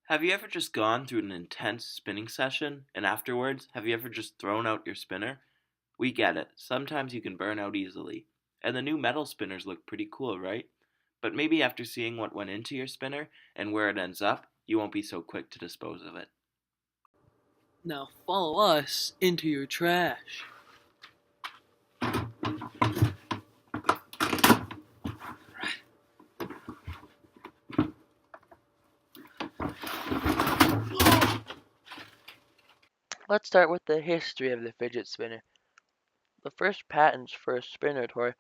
Have you ever just gone through an intense spinning session and afterwards, have you ever just thrown out your spinner? We get it. Sometimes you can burn out easily. And the new metal spinners look pretty cool, right? But maybe after seeing what went into your spinner and where it ends up, you won't be so quick to dispose of it. Now follow us into your trash. Let's start with the history of the fidget spinner. The first patents for a spinner toy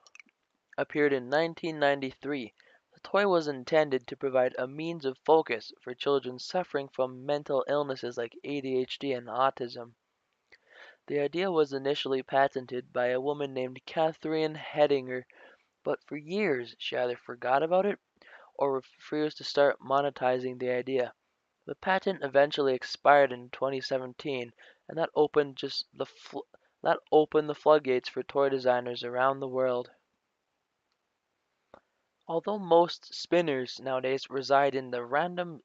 appeared in 1993. The toy was intended to provide a means of focus for children suffering from mental illnesses like ADHD and autism. The idea was initially patented by a woman named Catherine Hedinger, but for years she either forgot about it or refused to start monetizing the idea. The patent eventually expired in 2017, and that opened the floodgates for toy designers around the world. Although most spinners nowadays reside in the random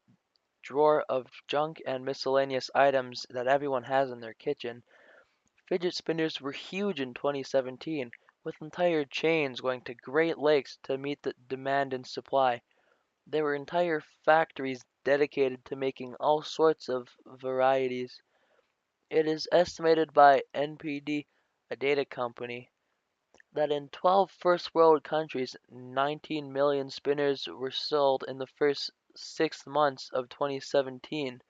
drawer of junk and miscellaneous items that everyone has in their kitchen, fidget spinners were huge in 2017, with entire chains going to great lengths to meet the demand and supply. There were entire factories dedicated to making all sorts of varieties. It is estimated by NPD, a data company, that in 12 first world countries, 19 million spinners were sold in the first 6 months of 2017.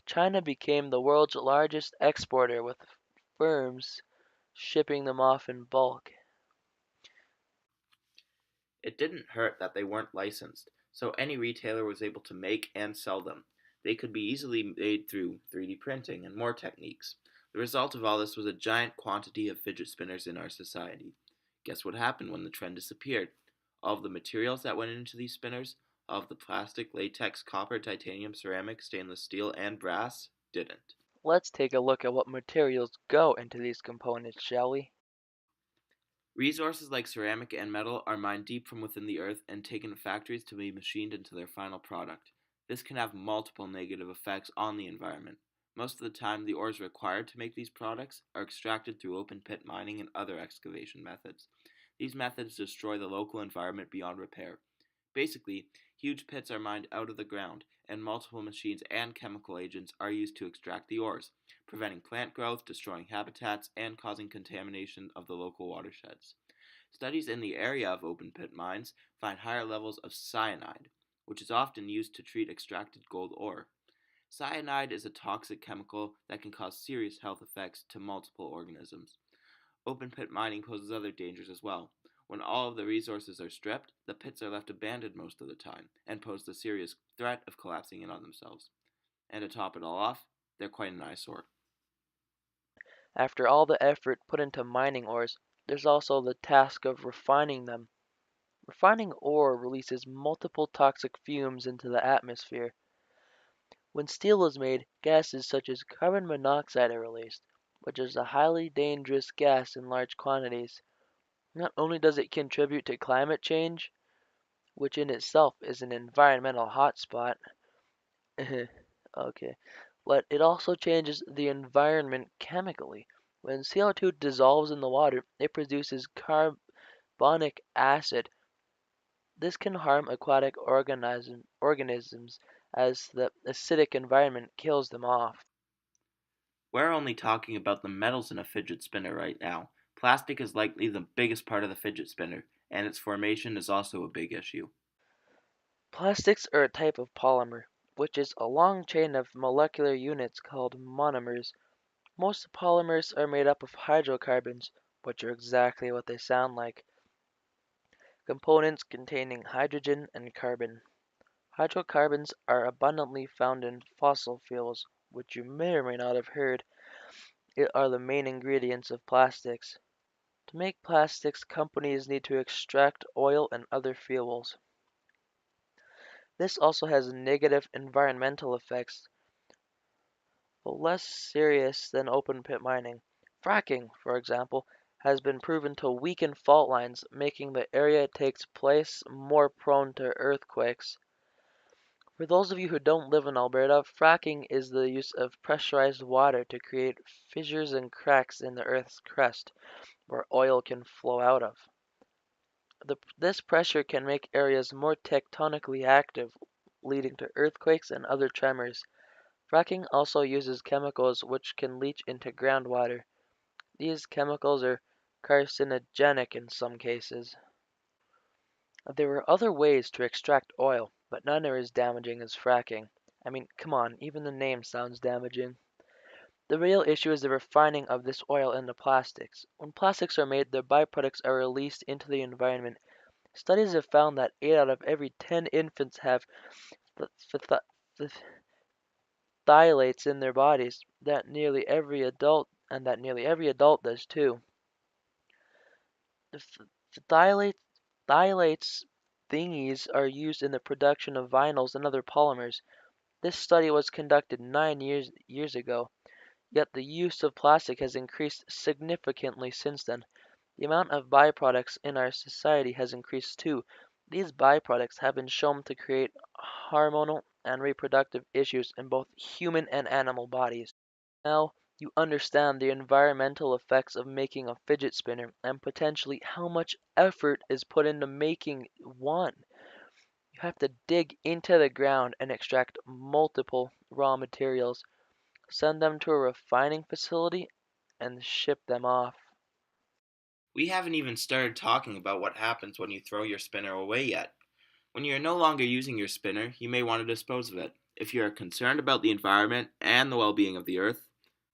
China became the world's largest exporter, with firms shipping them off in bulk. It didn't hurt that they weren't licensed, so any retailer was able to make and sell them. They could be easily made through 3D printing and more techniques. The result of all this was a giant quantity of fidget spinners in our society. Guess what happened when the trend disappeared? All of the materials that went into these spinners, all of the plastic, latex, copper, titanium, ceramic, stainless steel, and brass, didn't. Let's take a look at what materials go into these components, shall we? Resources like ceramic and metal are mined deep from within the earth and taken to factories to be machined into their final product. This can have multiple negative effects on the environment. Most of the time, the ores required to make these products are extracted through open pit mining and other excavation methods. These methods destroy the local environment beyond repair. Basically, huge pits are mined out of the ground, and multiple machines and chemical agents are used to extract the ores, preventing plant growth, destroying habitats, and causing contamination of the local watersheds. Studies in the area of open pit mines find higher levels of cyanide, which is often used to treat extracted gold ore. Cyanide is a toxic chemical that can cause serious health effects to multiple organisms. Open pit mining poses other dangers as well. When all of the resources are stripped, the pits are left abandoned most of the time and pose the serious threat of collapsing in on themselves. And to top it all off, they're quite an eyesore. After all the effort put into mining ores, there's also the task of refining them. Refining ore releases multiple toxic fumes into the atmosphere. When steel is made, gases such as carbon monoxide are released, which is a highly dangerous gas in large quantities. Not only does it contribute to climate change, which in itself is an environmental hotspot, okay, but it also changes the environment chemically. When CO2 dissolves in the water, it produces carbonic acid. This can harm aquatic organisms as the acidic environment kills them off. We're only talking about the metals in a fidget spinner right now. Plastic is likely the biggest part of the fidget spinner, and its formation is also a big issue. Plastics are a type of polymer, which is a long chain of molecular units called monomers. Most polymers are made up of hydrocarbons, which are exactly what they sound like, components containing hydrogen and carbon. Hydrocarbons are abundantly found in fossil fuels, which you may or may not have heard are the main ingredients of plastics. To make plastics, companies need to extract oil and other fuels. This also has negative environmental effects, but less serious than open pit mining. Fracking, for example, has been proven to weaken fault lines, making the area it takes place more prone to earthquakes. For those of you who don't live in Alberta, fracking is the use of pressurized water to create fissures and cracks in the Earth's crust where oil can flow out of. This pressure can make areas more tectonically active, leading to earthquakes and other tremors. Fracking also uses chemicals which can leach into groundwater. These chemicals are carcinogenic in some cases. There are other ways to extract oil, but none are as damaging as fracking. I mean, come on, even the name sounds damaging. The real issue is the refining of this oil into plastics. When plastics are made, their byproducts are released into the environment. Studies have found that 8 out of every 10 infants have phthalates in their bodies, that nearly every adult does too. The phthalates thingies are used in the production of vinyls and other polymers. This study was conducted 9 years ago, yet the use of plastic has increased significantly since then. The amount of byproducts in our society has increased too. These byproducts have been shown to create hormonal and reproductive issues in both human and animal bodies. Now you understand the environmental effects of making a fidget spinner and potentially how much effort is put into making one. You have to dig into the ground and extract multiple raw materials, send them to a refining facility, and ship them off. We haven't even started talking about what happens when you throw your spinner away yet. When you are no longer using your spinner, you may want to dispose of it. If you are concerned about the environment and the well being of the earth,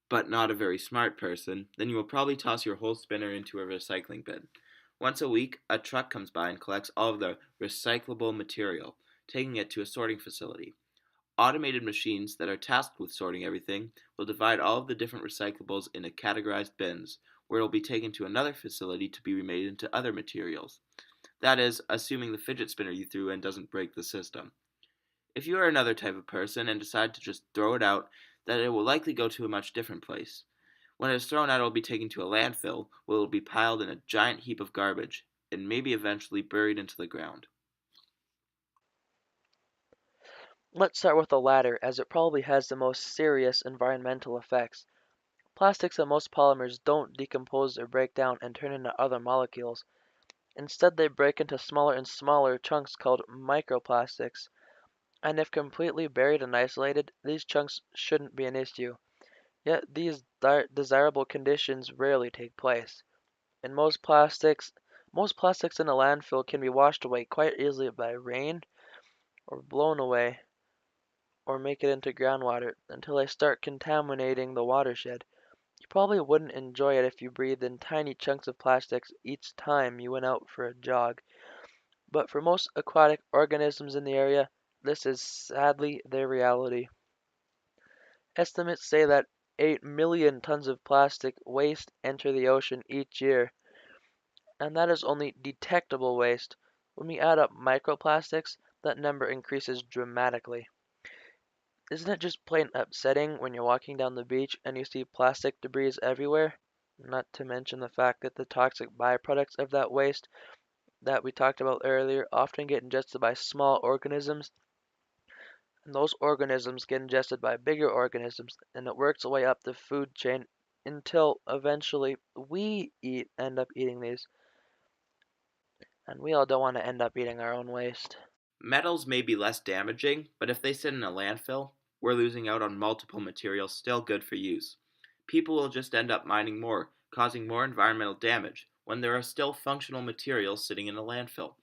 but not a very smart person, then you will probably toss your whole spinner into a recycling bin. Once a week, a truck comes by and collects all of the recyclable material, taking it to a sorting facility. Automated machines that are tasked with sorting everything will divide all of the different recyclables into categorized bins, where it will be taken to another facility to be remade into other materials. That is, assuming the fidget spinner you threw in doesn't break the system. If you are another type of person and decide to just throw it out, then it will likely go to a much different place. When it is thrown out, it will be taken to a landfill, where it will be piled in a giant heap of garbage, and maybe eventually buried into the ground. Let's start with the latter, as it probably has the most serious environmental effects. Plastics and most polymers don't decompose or break down and turn into other molecules. Instead, they break into smaller and smaller chunks called microplastics. And if completely buried and isolated, these chunks shouldn't be an issue. Yet these desirable conditions rarely take place. In most plastics in a landfill can be washed away quite easily by rain or blown away or make it into groundwater until they start contaminating the watershed. You probably wouldn't enjoy it if you breathed in tiny chunks of plastics each time you went out for a jog. But for most aquatic organisms in the area, this is sadly their reality. Estimates say that 8 million tons of plastic waste enter the ocean each year, and that is only detectable waste. When we add up microplastics, that number increases dramatically. Isn't it just plain upsetting when you're walking down the beach and you see plastic debris everywhere? Not to mention the fact that the toxic byproducts of that waste that we talked about earlier often get ingested by small organisms, and those organisms get ingested by bigger organisms, and it works its way up the food chain until eventually end up eating these, and we all don't want to end up eating our own waste. Metals may be less damaging, but if they sit in a landfill, we're losing out on multiple materials still good for use. People will just end up mining more, causing more environmental damage, when there are still functional materials sitting in a landfill.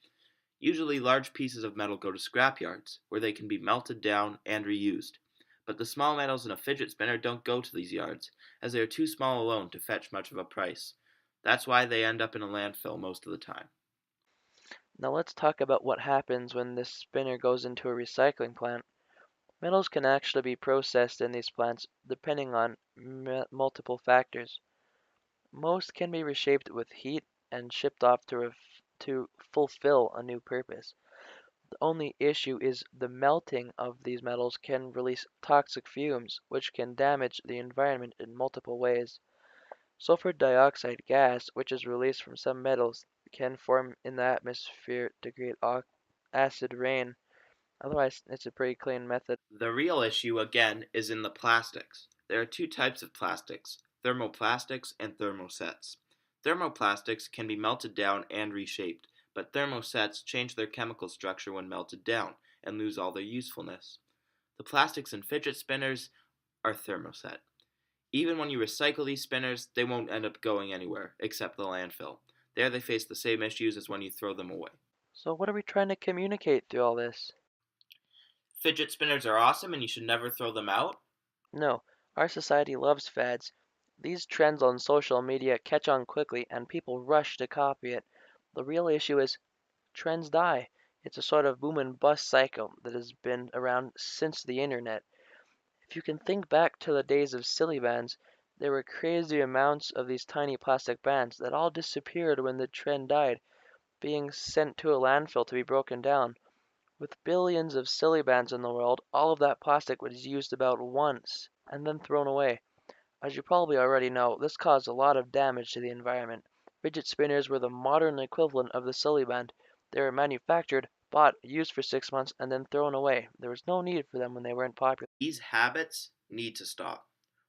Usually, large pieces of metal go to scrapyards, where they can be melted down and reused. But the small metals in a fidget spinner don't go to these yards, as they are too small alone to fetch much of a price. That's why they end up in a landfill most of the time. Now let's talk about what happens when this spinner goes into a recycling plant. Metals can actually be processed in these plants depending on multiple factors. Most can be reshaped with heat and shipped off to fulfill a new purpose. The only issue is the melting of these metals can release toxic fumes, which can damage the environment in multiple ways. Sulfur dioxide gas, which is released from some metals, can form in the atmosphere to create acid rain. Otherwise, it's a pretty clean method. The real issue, again, is in the plastics. There are two types of plastics: thermoplastics and thermosets. Thermoplastics can be melted down and reshaped, but thermosets change their chemical structure when melted down and lose all their usefulness. The plastics in fidget spinners are thermoset. Even when you recycle these spinners, they won't end up going anywhere except the landfill. There they face the same issues as when you throw them away. So, what are we trying to communicate through all this? Fidget spinners are awesome and you should never throw them out. No, our society loves fads. These trends on social media catch on quickly and people rush to copy it. The real issue is trends die. It's a sort of boom and bust cycle that has been around since the internet. If you can think back to the days of silly bands, there were crazy amounts of these tiny plastic bands that all disappeared when the trend died, being sent to a landfill to be broken down. With billions of silly bands in the world, all of that plastic was used about once and then thrown away. As you probably already know, this caused a lot of damage to the environment. Fidget spinners were the modern equivalent of the silly band. They were manufactured, bought, used for 6 months, and then thrown away. There was no need for them when they weren't popular. These habits need to stop.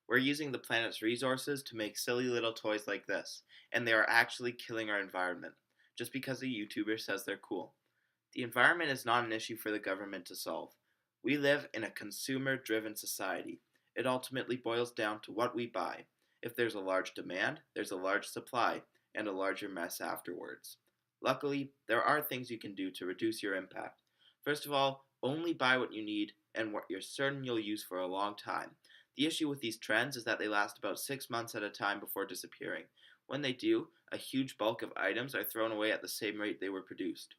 We're using the planet's resources to make silly little toys like this, and they are actually killing our environment just because a YouTuber says they're cool. The environment is not an issue for the government to solve. We live in a consumer driven society. It ultimately boils down to what we buy. If there's a large demand, there's a large supply, and a larger mess afterwards. Luckily, there are things you can do to reduce your impact. First of all, only buy what you need and what you're certain you'll use for a long time. The issue with these trends is that they last about 6 months at a time before disappearing. When they do, a huge bulk of items are thrown away at the same rate they were produced.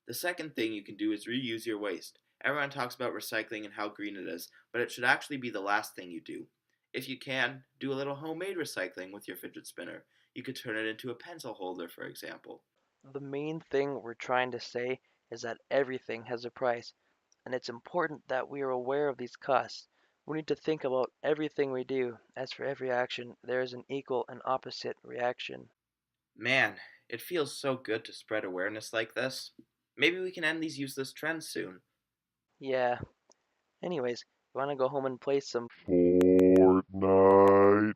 The second thing you can do is reuse your waste. Everyone talks about recycling and how green it is, but it should actually be the last thing you do. If you can, do a little homemade recycling with your fidget spinner. You could turn it into a pencil holder, for example. The main thing we're trying to say is that everything has a price, and it's important that we are aware of these costs. We need to think about everything we do, as for every action, there is an equal and opposite reaction. Man, it feels so good to spread awareness like this. Maybe we can end these useless trends soon. Yeah, anyways, you wanna go home and play some Fortnite.